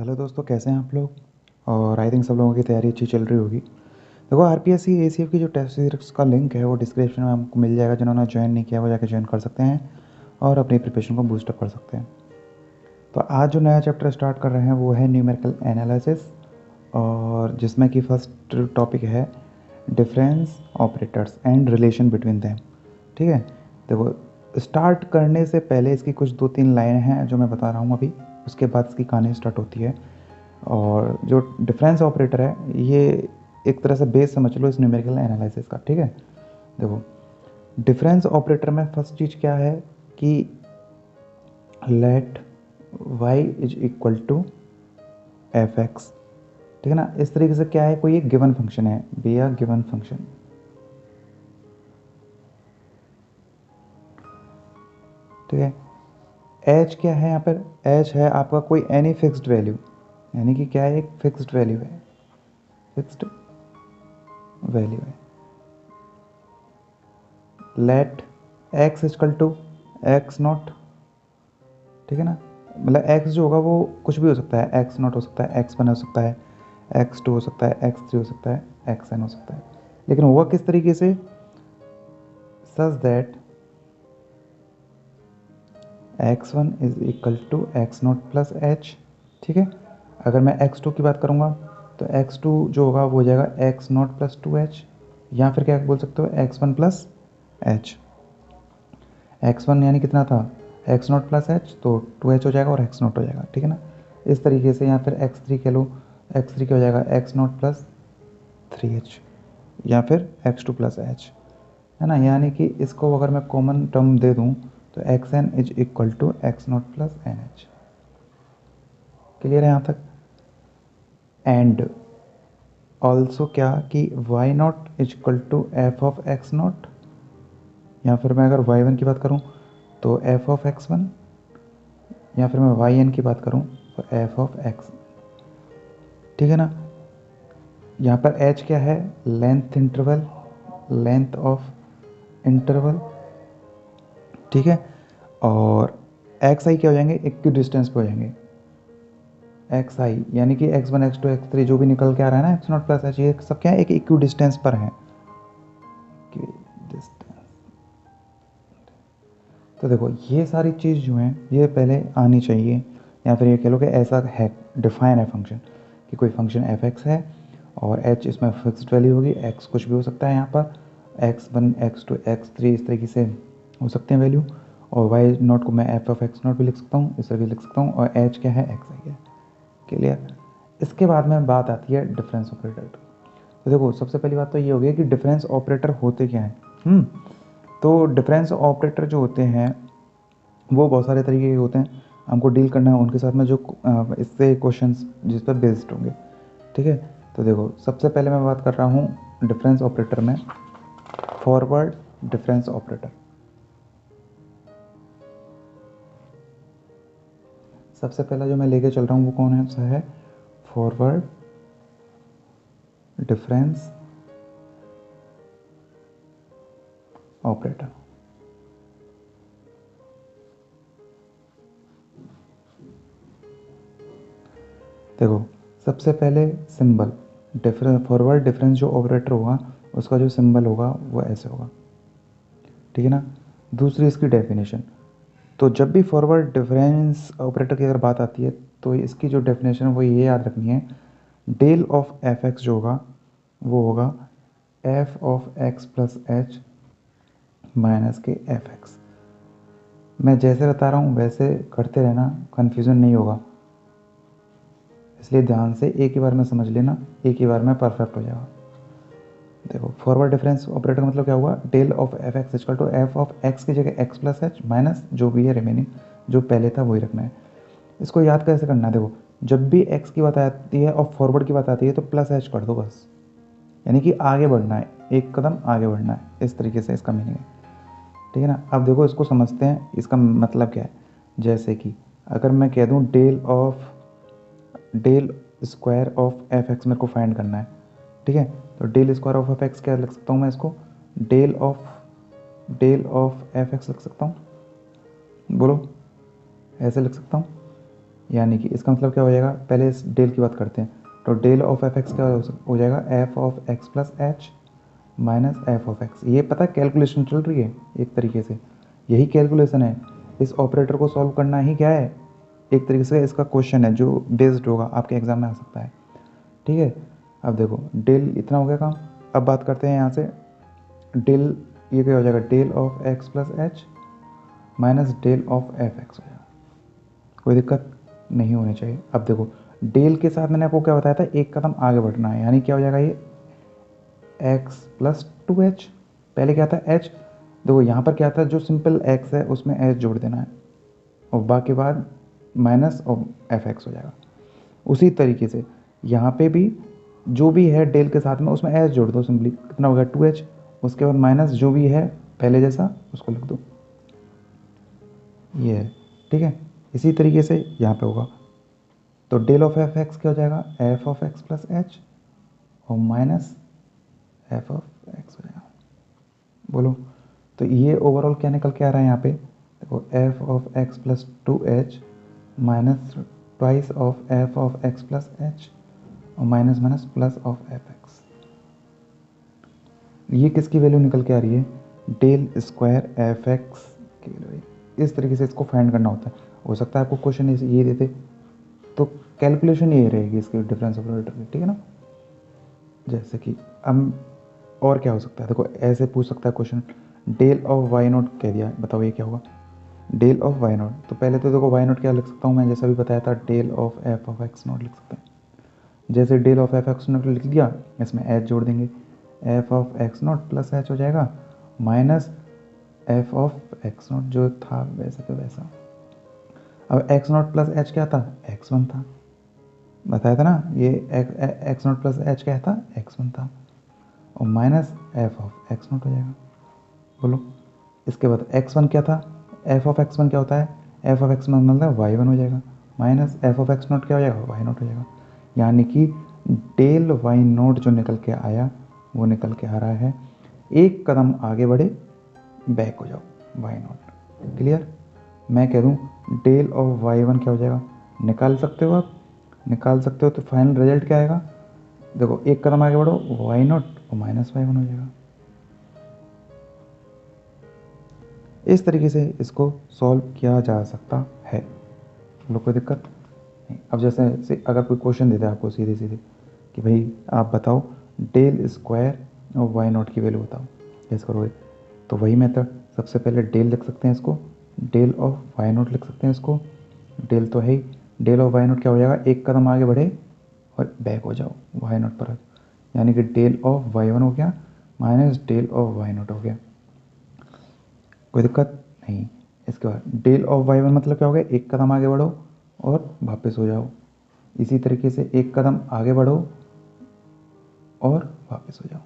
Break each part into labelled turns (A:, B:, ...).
A: Hello दोस्तों, कैसे हैं आप लोग। और आई थिंक सब लोगों की तैयारी अच्छी चल रही होगी। देखो, आरपीएससी एसीएफ की जो टेस्ट सीरीज का लिंक है वो डिस्क्रिप्शन में आपको मिल जाएगा। जिन्होंने ज्वाइन नहीं किया वो जाकर ज्वाइन कर सकते हैं और अपनी प्रिपरेशन को बूस्टअप कर सकते हैं। तो आज जो नया चैप्टर स्टार्ट कर रहे हैं वो है न्यूमेरिकल एनालिसिस, और जिसमें कि फर्स्ट टॉपिक है difference operators and relation between them. ठीक है, देखो स्टार्ट करने से पहले इसकी कुछ 2-3 लाइन हैं जो मैं बता रहा हूँ अभी, उसके बाद इसकी कहानी स्टार्ट होती है। और जो डिफरेंस ऑपरेटर है ये एक तरह से बेस समझ लो इस न्यूमेरिकल एनालिसिस का। ठीक है, देखो डिफरेंस ऑपरेटर में फर्स्ट चीज़ क्या है कि let y is equal to F X. ठीक है ना, इस तरीके से क्या है, कोई एक गिवन फंक्शन है, बी अ गिवन फंक्शन। ठीक है, h क्या है यहाँ पर, h है आपका कोई एनी फिक्स्ड वैल्यू, यानी कि क्या है, एक फिक्स्ड वैल्यू है, फिक्स्ड वैल्यू है। Let x equal to X naught. ठीक है ना, मतलब x जो होगा वो कुछ भी हो सकता है, x नॉट हो सकता है, x1 हो सकता है, x2 हो सकता है, x3 हो सकता है, xn हो सकता है। लेकिन होगा किस तरीके से, such that x1 is equal to X naught plus H. ठीक है, अगर मैं x2 की बात करूँगा तो x2 जो होगा वो हो जाएगा x naught plus two H, या फिर क्या बोल सकते हो x1 प्लस एच। x1 यानी कितना था, एक्स नॉट प्लस एच, तो 2h हो जाएगा और x नॉट हो जाएगा। ठीक है ना, इस तरीके से, या फिर x3 कह लो, x3 क्या हो जाएगा, एक्स नॉट प्लस 3h, या फिर x2 प्लस एच, है ना। यानी कि इसको अगर मैं कॉमन टर्म दे दूँ तो xn is equal to X naught plus N H. Clear है यहाँ तक। एंड ऑल्सो क्या कि y naught is equal to F of X naught, या फिर मैं अगर y1 की बात करूँ तो एफ ऑफ x1, या फिर मैं yn की बात करूँ तो एफ ऑफ एक्स। ठीक है ना, यहाँ पर h क्या है, length interval, length of interval. ठीक है, और एक्स आई क्या हो जाएंगे, इक्वी डिस्टेंस पे हो जाएंगे, एक्स आई यानी कि x1 x2 x3 जो भी निकल के आ रहा है ना, एक्स नॉट प्लस एच, ये सब क्या है, एक इक्वी डिस्टेंस पर है। तो देखो ये सारी चीज़ जो है ये पहले आनी चाहिए, या फिर ये कह लो कि ऐसा है, डिफाइन है फंक्शन, कि कोई फंक्शन एफ एक्स है और एच इसमें फिक्स्ड वैल्यू होगी, एक्स कुछ भी हो सकता है यहाँ पर, x1 x2 x3 इस तरीके से हो सकते हैं वैल्यू, और वाई नॉट को मैं एफ ऑफ एक्स नॉट भी लिख सकता हूँ, इस तरह भी लिख सकता हूँ, और एच क्या है, एक्स आई है। क्लियर। इसके बाद में बात आती है डिफरेंस ऑपरेटर की। तो देखो सबसे पहली बात तो ये हो गई कि डिफरेंस ऑपरेटर होते क्या हैं। तो डिफरेंस ऑपरेटर जो होते हैं वो बहुत सारे तरीके के होते हैं, हमको डील करना है उनके साथ में जो इससे क्वेश्चंस जिस पर बेस्ड होंगे। ठीक है, तो देखो सबसे पहले मैं बात कर रहा हूँ डिफरेंस ऑपरेटर में, फॉरवर्ड डिफरेंस ऑपरेटर। सबसे पहला जो मैं लेके चल रहा हूँ वो कौन है, सा है फॉरवर्ड डिफरेंस ऑपरेटर। देखो सबसे पहले सिंबल, फॉरवर्ड डिफरेंस जो ऑपरेटर होगा उसका जो सिंबल होगा वो ऐसे होगा। ठीक है ना, दूसरी इसकी डेफिनेशन, तो जब भी फॉरवर्ड डिफरेंस ऑपरेटर की अगर बात आती है तो इसकी जो डेफिनेशन है वो ये याद रखनी है, डेल ऑफ एफ एक्स जो होगा वो होगा F of X plus H minus के एफ एक्स। मैं जैसे बता रहा हूँ वैसे करते रहना, कन्फ्यूज़न नहीं होगा, इसलिए ध्यान से एक ही बार में समझ लेना, एक ही बार में परफेक्ट हो जाएगा। देखो फॉरवर्ड डिफरेंस ऑपरेटर का मतलब क्या हुआ, del of F X equal to F of X की जगह एक्स प्लस एच माइनस जो भी है रिमेनिंग, जो पहले था वही रखना है। इसको याद कैसे करना है, देखो जब भी एक्स की बात आती है और फॉरवर्ड की बात आती है तो प्लस एच कर दो बस, यानी कि आगे बढ़ना है, एक कदम आगे बढ़ना है, इस तरीके से इसका मीनिंग है। ठीक है ना, अब देखो इसको समझते हैं इसका मतलब क्या है। जैसे कि अगर मैं कह दूँ del square of F X मेरे को फाइंड करना है। ठीक है, तो del square of F X क्या लिख सकता हूँ मैं इसको, डेल ऑफ एफ एक्स लिख सकता हूँ, बोलो ऐसे लिख सकता हूँ। यानी कि इसका मतलब क्या हो जाएगा, पहले इस डेल की बात करते हैं। तो डेल ऑफ एफ एक्स क्या हो जाएगा, F of X plus H minus F of x. ये पता है कैलकुलेशन चल रही है एक तरीके से, यही कैलकुलेशन है। इस ऑपरेटर को सॉल्व करना ही क्या है, एक तरीके से इसका क्वेश्चन है जो बेस्ड होगा आपके एग्जाम में आ सकता है। ठीक है, अब देखो डेल इतना हो गया काम। अब बात करते हैं यहाँ से डेल, ये क्या हो जाएगा, del of X plus H minus del of F X हो जाएगा। कोई दिक्कत नहीं होनी चाहिए। अब देखो डेल के साथ मैंने आपको क्या बताया था, एक कदम आगे बढ़ना है, यानी क्या हो जाएगा ये एक्स प्लस टू एच। पहले क्या था एच, देखो यहाँ पर क्या था, जो सिंपल एक्स है उसमें एच जोड़ देना है और बाकी बाद माइनस और एफ एक्स हो जाएगा। उसी तरीके से यहाँ पे भी जो भी है डेल के साथ में उसमें एच जोड़ दो, सिंपली कितना होगा टू एच, उसके बाद माइनस जो भी है पहले जैसा उसको लिख दो, ये है। ठीक है, इसी तरीके से यहाँ पे होगा। तो डेल ऑफ एफ एक्स क्या हो जाएगा, F of X plus H और माइनस एफ ऑफ एक्स हो जाएगा। बोलो, तो ये ओवरऑल क्या निकल के आ रहा है यहाँ पे, देखो F of X plus two H minus twice of F of X plus H और minus minus plus of F X. ये किसकी वैल्यू निकल के आ रही है, डेल स्क्वायर एफ एक्स की वैल्यू। इस तरीके से इसको फाइंड करना होता है। हो सकता है आपको क्वेश्चन ये देते तो कैलकुलेशन ये रहेगी इसकी डिफरेंस ऑपरेटर की, ठीक है ना। जैसे कि हम और क्या हो सकता है, देखो ऐसे पूछ सकता है question, del of Y naught कह दिया, बताओ ये क्या होगा, डेल ऑफ वाई नोट। तो पहले तो देखो वाई नोट क्या लिख सकता हूँ मैं, जैसा भी बताया था del of F of X naught लिख सकते हैं। जैसे del of F X naught लिख दिया, इसमें एच जोड़ देंगे, F of X naught plus H हो जाएगा minus F of X naught जो था वैसे तो वैसा। अब एक्स नोट प्लस एच क्या था, एक्स वन था, बताया था ना, ये एक्स नोट प्लस एच क्या था, एक्स वन था, और minus F of X note हो जाएगा। बोलो, इसके बाद एक्स वन क्या था, एफ ऑफ एक्स वन क्या होता है, एफ ऑफ एक्स वन मतलब वाई वन हो जाएगा, minus F of X note क्या हो जाएगा, वाई नोट हो जाएगा। यानी कि डेल वाई नोट जो निकल के आया वो निकल के आ रहा है, एक कदम आगे बढ़े बैक हो जाओ, वाई नोट। क्लियर, मैं कह दूँ डेल ऑफ वाई वन क्या हो जाएगा, निकाल सकते हो आप, निकाल सकते हो। तो फाइनल रिजल्ट क्या आएगा, देखो एक कदम आगे बढ़ो वाई नोट और माइनस वाई वन हो जाएगा। इस तरीके से इसको सॉल्व किया जा सकता है, लोग कोई दिक्कत नहीं। अब जैसे अगर कोई क्वेश्चन देता है आपको सीधे सीधे कि भाई आप बताओ डेल स्क्वायर और वाई नॉट की वैल्यू बताओ, कैसे करोगे, तो वही मेथड, सबसे पहले डेल लिख सकते हैं इसको, डेल ऑफ वाई नॉट लिख सकते हैं इसको, डेल तो है ही, डेल ऑफ वाई नॉट क्या हो जाएगा, एक कदम आगे बढ़े और बैक हो जाओ वाई नॉट पर, यानी कि डेल ऑफ वाई वन हो गया minus del of Y naught हो गया, कोई दिक्कत नहीं। इसके बाद डेल ऑफ वाई वन मतलब क्या हो गया, एक कदम आगे बढ़ो और वापस हो जाओ। इसी तरीके से एक कदम आगे बढ़ो और वापस हो जाओ,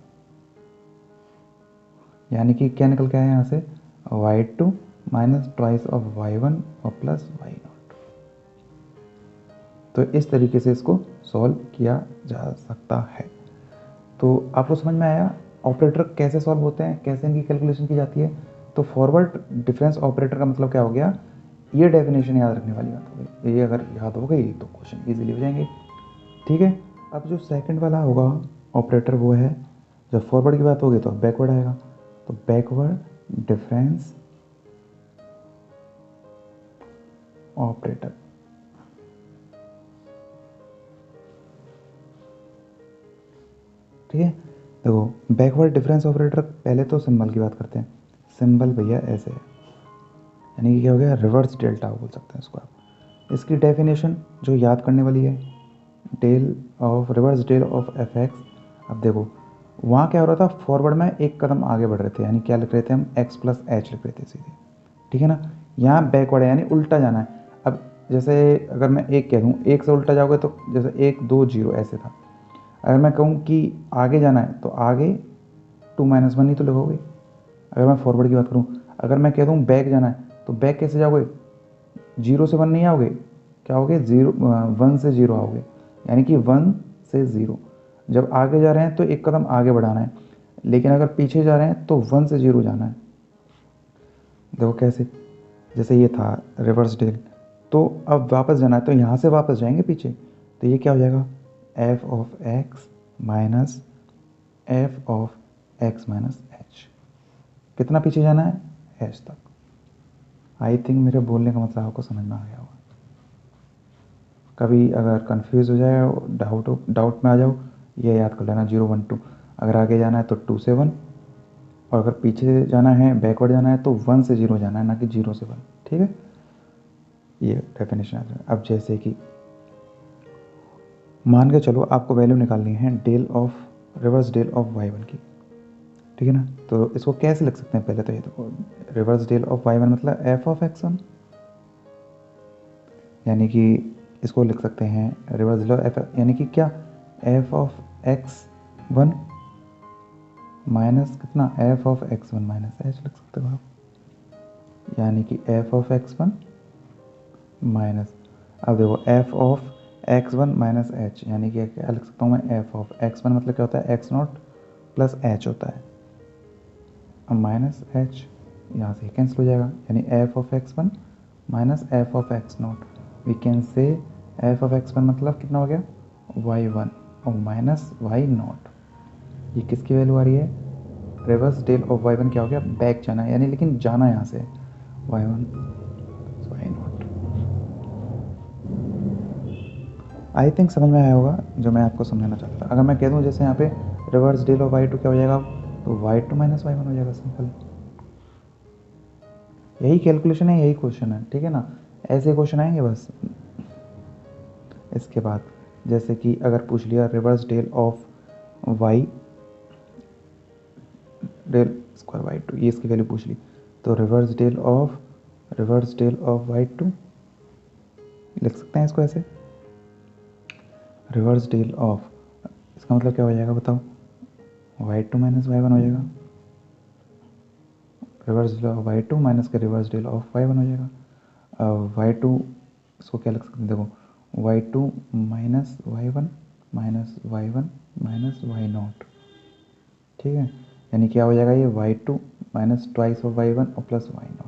A: यानी कि क्या निकल के आया यहाँ से, Y two minus twice of Y one और प्लस वाई नॉट। तो इस तरीके से इसको सॉल्व किया जा सकता है। तो आपको समझ में आया ऑपरेटर कैसे सॉल्व होते हैं, कैसे इनकी कैलकुलेशन की जाती है। तो फॉरवर्ड डिफरेंस ऑपरेटर का मतलब क्या हो गया, ये डेफिनेशन याद रखने वाली बात हो गई। ये अगर याद हो गई तो क्वेश्चन इजीली हो जाएंगे। ठीक है, अब जो सेकंड वाला होगा ऑपरेटर वो है, जब फॉरवर्ड की बात होगी तो बैकवर्ड आएगा। तो बैकवर्ड डिफरेंस ऑपरेटर, ठीक है। देखो बैकवर्ड डिफरेंस ऑपरेटर, पहले तो सिंबल की बात करते हैं। सिंबल भैया ऐसे है, यानी कि क्या हो गया, रिवर्स डेल्टा बोल सकते हैं इसको आप। इसकी डेफिनेशन जो याद करने वाली है, del of reverse del of F X. अब देखो वहाँ क्या हो रहा था, फॉरवर्ड में एक कदम आगे बढ़ रहे थे, यानी क्या लिख रहे थे हम, एक्स प्लस एच लिख रहे थे सीधे, ठीक है ना। यहाँ बैकवर्ड है यानी उल्टा जाना है। अब जैसे अगर मैं एक कह दूँ, एक से उल्टा जाओगे तो जैसे एक दो जीरो ऐसे था। अगर मैं कहूँ कि आगे जाना है तो आगे टू माइनस वन ही तो लिखोगे, अगर मैं फॉरवर्ड की बात करूँ। अगर मैं कह दूँ बैक जाना है तो बैक कैसे जाओगे, जीरो से वन नहीं आओगे, क्या आओगे, जीरो वन से जीरो आओगे, यानी कि वन से ज़ीरो। जब आगे जा रहे हैं तो एक कदम आगे बढ़ाना है, लेकिन अगर पीछे जा रहे हैं तो वन से जीरो जाना है। देखो कैसे, जैसे ये था रिवर्स डेल, तो अब वापस जाना है तो यहाँ से वापस जाएंगे पीछे, तो ये क्या हो जाएगा F of X minus F of X minus H. कितना पीछे जाना है, एच तक। आई थिंक मेरे बोलने का मतलब आपको समझ में आ गया होगा। कभी अगर कंफ्यूज हो जाए, डाउट में आ जाओ, ये याद कर लेना 0 1 2। अगर आगे जाना है तो 2 से 1, और अगर पीछे जाना है बैकवर्ड जाना है तो 1 से 0 जाना है, ना कि 0 से 1। ठीक है, ये डेफिनेशन आ जाए। अब जैसे कि मान के चलो आपको वैल्यू निकालनी है del of reverse del of y1 की, ठीक है ना। तो इसको कैसे लिख सकते हैं, पहले तो ये देखो रिवर्स डेल ऑफ y1 मतलब f ऑफ x1, यानी कि इसको लिख सकते हैं रिवर्स डेल ऑफ f यानी कि क्या f ऑफ x1 माइनस कितना f of x1 minus h लिख सकते हो आप, यानी कि f ऑफ x1 माइनस, अब देखो f of x1 minus h, यानी कि क्या लिख सकता हूँ मैं f ऑफ x1 मतलब क्या होता है x0 प्लस h होता है, अब माइनस h यहाँ से कैंसिल हो जाएगा, यानी f of x1 minus f of x0। We can say f of x1 मतलब कितना हो गया y1 और माइनस y0। ये किसकी वैल्यू आ रही है, रिवर्स डेल ऑफ y1 क्या हो गया, बैक जाना है, यानी लेकिन जाना यहाँ से y1 y0। आई थिंक समझ में आया होगा जो मैं आपको समझाना चाहता था। अगर मैं कह दूँ जैसे यहाँ पे रिवर्स डेल ऑफ y2 क्या हो जाएगा, तो y2 माइनस y1 हो जाएगा, सिंपल। यही कैलकुलेशन है, यही क्वेश्चन है, ठीक है ना। ऐसे क्वेश्चन आएंगे बस। इसके बाद जैसे कि अगर पूछ लिया reverse del of y del square y2, ये इसकी वैल्यू पूछ ली, तो रिवर्स डेल ऑफ y2 लिख सकते हैं इसको ऐसे, रिवर्स डेल ऑफ, इसका मतलब क्या हो जाएगा बताओ, y2 माइनस y1 हो जाएगा, reverse del of y2 minus का रिवर्स डेल ऑफ y1 हो जाएगा। y2 इसको क्या लिख सकते हैं, देखो y2 minus y1 minus y1 minus y0, ठीक है, यानी क्या हो जाएगा ये y2 minus twice of y1 और plus y0,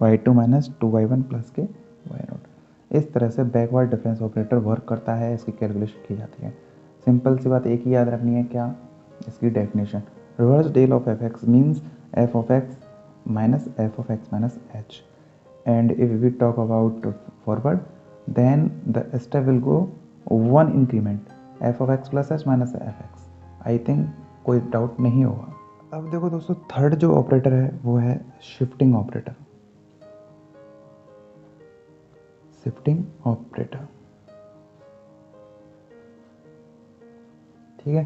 A: y2 minus 2y1 plus के y0। इस तरह से बैकवर्ड डिफरेंस ऑपरेटर वर्क करता है, इसकी कैलकुलेशन की जाती है। सिंपल सी बात एक ही याद रखनी है, क्या, इसकी definition, reverse del of F X means F of X minus F of X minus H, and if we talk about forward then the step will go one increment F of X plus H minus F X. I think कोई doubt नहीं होगा। अब देखो दोस्तों, third जो operator है वो है शिफ्टिंग ऑपरेटर, शिफ्टिंग ऑपरेटर, ठीक है।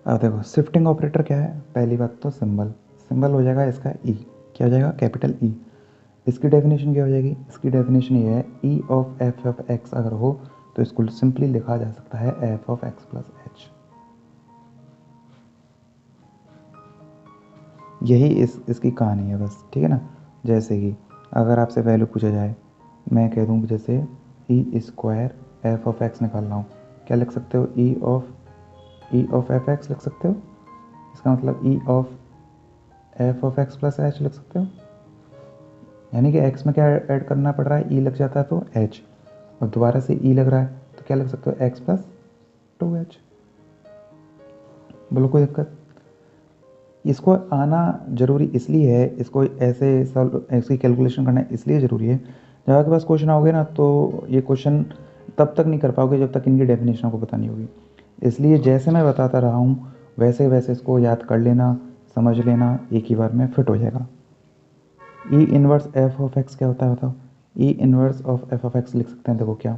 A: अब देखो शिफ्टिंग ऑपरेटर क्या है, पहली बात तो सिंबल हो जाएगा इसका ई, क्या हो जाएगा कैपिटल ई। इसकी डेफिनेशन क्या हो जाएगी, इसकी डेफिनेशन ये है ई ऑफ एक्स अगर हो तो इसको सिंपली लिखा जा सकता है F of X plus H. यही इसकी कहानी है बस, ठीक है ना। जैसे कि अगर आपसे वैल्यू पूछा जाए, मैं कह दूँ जैसे E square F of x निकाल रहा हूँ, क्या लिख सकते हो, ई ऑफ एफ एक्स लिख सकते हो, इसका मतलब ई of F of X plus H लिख सकते हो, यानी कि एक्स में क्या ऐड करना पड़ रहा है, ई लग जाता है तो एच, और दोबारा से ई लग रहा है तो क्या लिख सकते हो, एक्स प्लस 2h। बोलो कोई दिक्कत। इसको आना जरूरी इसलिए है, इसको ऐसे इसकी कैलकुलेशन करना इसलिए ज़रूरी है, जब आपके पास क्वेश्चन आओगे ना तो ये क्वेश्चन तब तक नहीं कर पाओगे जब तक इनकी डेफिनेशन को पता नहीं होगी। इसलिए जैसे मैं बताता रहा हूँ वैसे वैसे इसको याद कर लेना, समझ लेना, एक ही बार में फिट हो जाएगा। ई इनवर्स एफ ऑफ एक्स क्या होता है बताओ, ई inverse of F of x लिख सकते हैं, देखो क्या,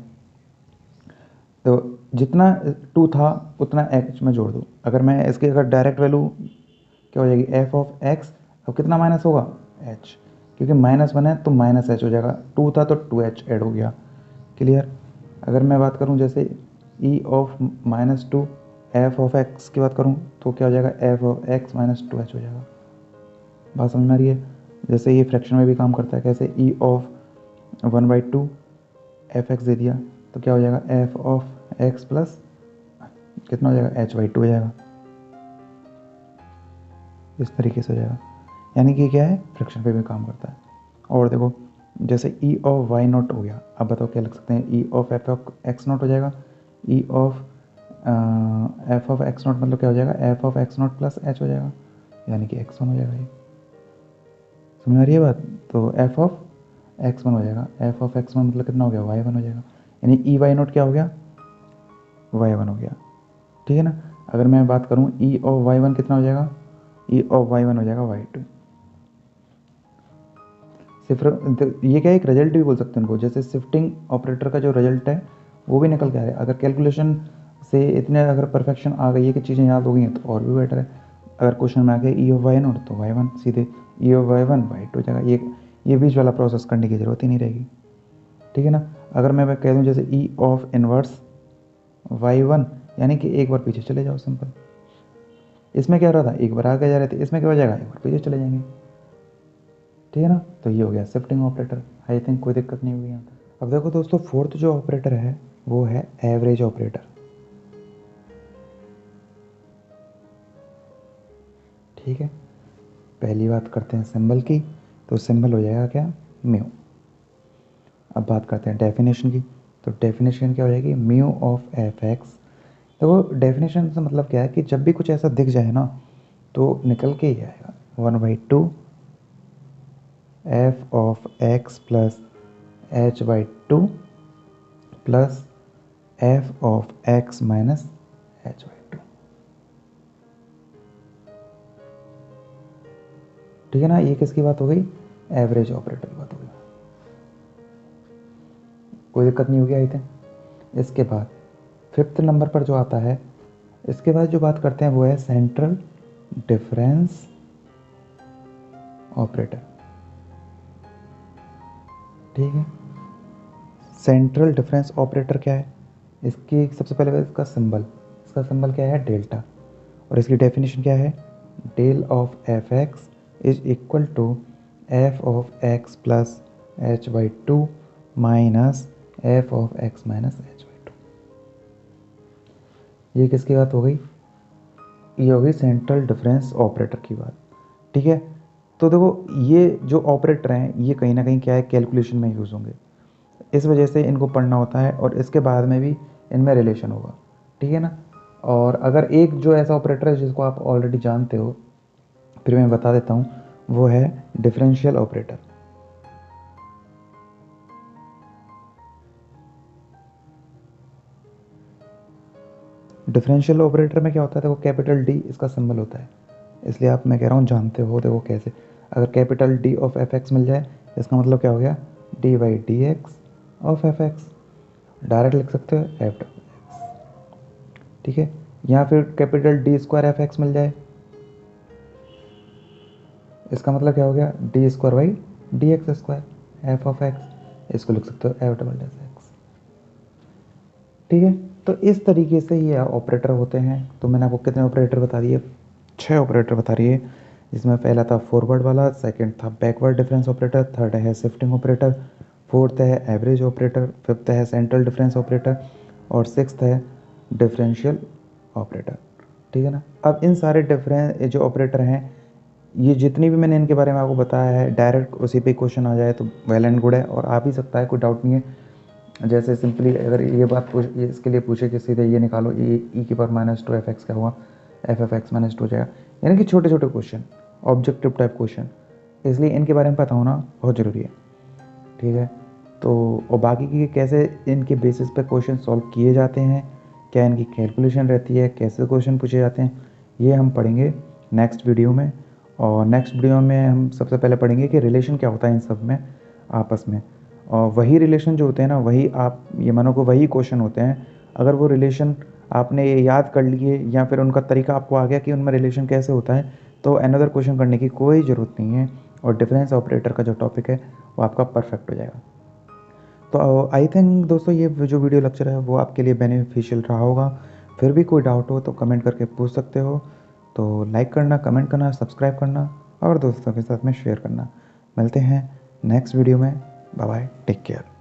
A: तो जितना 2 था उतना एच में जोड़ दो। अगर मैं इसकी अगर डायरेक्ट वैल्यू क्या हो जाएगी, एफ ऑफ एक्स, अब कितना माइनस होगा, एच, क्योंकि -1 है तो माइनस एच हो जाएगा, 2 था तो 2h ऐड हो गया, क्लियर। अगर मैं बात करूं जैसे E of -2 F of X की बात करूं तो क्या हो जाएगा, F of X minus 2h हो जाएगा। बात समझ में आ रही है। जैसे ये फ्रैक्शन में भी काम करता है, कैसे ई ऑफ 1/2 एफ एक्स दे दिया तो क्या हो जाएगा, एफ ऑफ एक्स प्लस कितना हो जाएगा, h/2 हो जाएगा, इस तरीके से हो जाएगा। यानी कि क्या है, फ्रैक्शन पे भी काम करता है। और देखो जैसे ई ऑफ वाई नॉट हो गया, अब बताओ क्या लिख सकते हैं, ई of F of X not हो जाएगा, ई of F of X not मतलब क्या हो जाएगा, F of X naught plus H हो जाएगा, यानी कि एक्स वन हो जाएगा। ये समझ में आ रही है बात? तो एफ ऑफ एक्स वन हो जाएगा, एफ ऑफ एक्स वन मतलब कितना हो गया, वाई वन हो जाएगा, यानी ई वाई नॉट क्या हो गया, वाई वन हो गया। ठीक है ना। अगर मैं बात करूँ ई ऑफ वाई वन कितना हो जाएगा, ई ऑफ वाई वन हो जाएगा वाई टू। सिर्फ ये क्या है, एक रिजल्ट भी बोल सकते हैं उनको, जैसे शिफ्टिंग ऑपरेटर का जो रिजल्ट है वो भी निकल के आ रहा है। अगर कैलकुलेशन से इतने अगर परफेक्शन आ गई है कि चीज़ें याद हो गई हैं तो और भी बेटर है। अगर क्वेश्चन में आ गया ई ऑफ वाई नोट तो वाई वन, सीधे E of Y one Y two हो जाएगा, ये बीच वाला प्रोसेस करने की ज़रूरत ही नहीं रहेगी। ठीक है ना। अगर मैं कह दूँ जैसे E of inverse Y one, यानी कि एक बार पीछे चले जाओ, सिंपल। इसमें क्या हो रहा था, एक बार आगे जा रहे थे, इसमें क्या हो जाएगा, एक बार पीछे चले जाएंगे। ठीक है ना। तो ये हो गया शिफ्टिंग ऑपरेटर। आई थिंक कोई दिक्कत नहीं हुई यहाँ पर। अब देखो दोस्तों, फोर्थ जो ऑपरेटर है वो है एवरेज ऑपरेटर। ठीक है। पहली बात करते हैं सिंबल की, तो सिंबल हो जाएगा क्या, म्यू। अब बात करते हैं डेफिनेशन की, तो डेफिनेशन क्या हो जाएगी, म्यू ऑफ एफ एक्स। तो डेफिनेशन से मतलब क्या है कि जब भी कुछ ऐसा दिख जाए ना तो निकल के ही आएगा 1/2 F of X plus h/2 plus F of X minus h/2। ठीक है ना। ये किसकी बात हो गई, एवरेज ऑपरेटर की बात हो गई। कोई दिक्कत नहीं होगी आई थिंक। इसके बाद फिफ्थ नंबर पर जो आता है, इसके बाद जो बात करते हैं वो है सेंट्रल डिफरेंस ऑपरेटर। ठीक है। सेंट्रल डिफरेंस ऑपरेटर क्या है, इसकी सबसे पहले इसका सिंबल क्या है, डेल्टा। और इसकी डेफिनेशन क्या है, del of F X is equal to F of X plus h/2 minus F of X minus h/2। ये किसकी बात हो गई, ये हो गई सेंट्रल डिफरेंस ऑपरेटर की बात। ठीक है। तो देखो ये जो ऑपरेटर हैं ये कहीं ना कहीं क्या है, कैलकुलेशन में यूज़ होंगे, इस वजह से इनको पढ़ना होता है, और इसके बाद में भी इनमें रिलेशन होगा। ठीक है ना। और अगर एक जो ऐसा ऑपरेटर है जिसको आप ऑलरेडी जानते हो, फिर मैं बता देता हूँ, वो है डिफरेंशियल ऑपरेटर। डिफरेंशियल ऑपरेटर में क्या होता है, देखो कैपिटल डी इसका सिंबल होता है, इसलिए आप, मैं कह रहा हूँ जानते हो। देखो कैसे, अगर capital D of F X मिल जाए, इसका मतलब क्या हो गया, d/dx of F x, direct लिख सकते हो एफ डब्ल्यू एक्स। ठीक है। या फिर capital D square F X मिल जाए, इसका मतलब क्या हो गया, D square by D X square F of X, इसको लिख सकते हो एफ डबल डैश एक्स। ठीक है। तो इस तरीके से ये ऑपरेटर होते हैं। तो मैंने आपको कितने ऑपरेटर बता दिए, 6 ऑपरेटर बता दिए, जिसमें पहला था फॉरवर्ड वाला, सेकंड था बैकवर्ड डिफरेंस ऑपरेटर, थर्ड है शिफ्टिंग ऑपरेटर, फोर्थ है एवरेज ऑपरेटर, फिफ्थ है सेंट्रल डिफरेंस ऑपरेटर, और सिक्स्थ है डिफरेंशियल ऑपरेटर। ठीक है ना। अब इन सारे डिफरेंस जो ऑपरेटर हैं, ये जितनी भी मैंने इनके बारे में आपको बताया है, डायरेक्ट उसी पे क्वेश्चन आ जाए तो वेल एंड गुड है, और आ भी सकता है, कोई डाउट नहीं है। जैसे सिंपली अगर ये बात इसके लिए पूछे कि सीधे ये निकालो, ई की पावर -2 एफ एक्स क्या हुआ, एफ एफ एक्स -2 हो जाएगा, यानी कि छोटे छोटे क्वेश्चन, ऑब्जेक्टिव टाइप क्वेश्चन, इसलिए इनके बारे में पता होना बहुत ज़रूरी है। ठीक है। तो और बाकी की कैसे इनके बेसिस पे क्वेश्चन सॉल्व किए जाते हैं, क्या इनकी कैलकुलेशन रहती है, कैसे क्वेश्चन पूछे जाते हैं, ये हम पढ़ेंगे नेक्स्ट वीडियो में। और नेक्स्ट वीडियो में हम सबसे पहले पढ़ेंगे कि रिलेशन क्या होता है इन सब में आपस में, और वही रिलेशन जो होते हैं ना, वही आप ये मानो कि वही क्वेश्चन होते हैं। अगर वो रिलेशन आपने ये याद कर लिए या फिर उनका तरीका आपको आ गया कि उनमें रिलेशन कैसे होता है, तो अनदर क्वेश्चन करने की कोई ज़रूरत नहीं है, और डिफरेंस ऑपरेटर का जो टॉपिक है वो आपका परफेक्ट हो जाएगा। तो आई थिंक दोस्तों ये जो वीडियो लेक्चर है वो आपके लिए बेनिफिशियल रहा होगा। फिर भी कोई डाउट हो तो कमेंट करके पूछ सकते हो। तो लाइक करना, कमेंट करना, सब्सक्राइब करना और दोस्तों के साथ में शेयर करना। मिलते हैं नेक्स्ट वीडियो में। Bye bye, take care.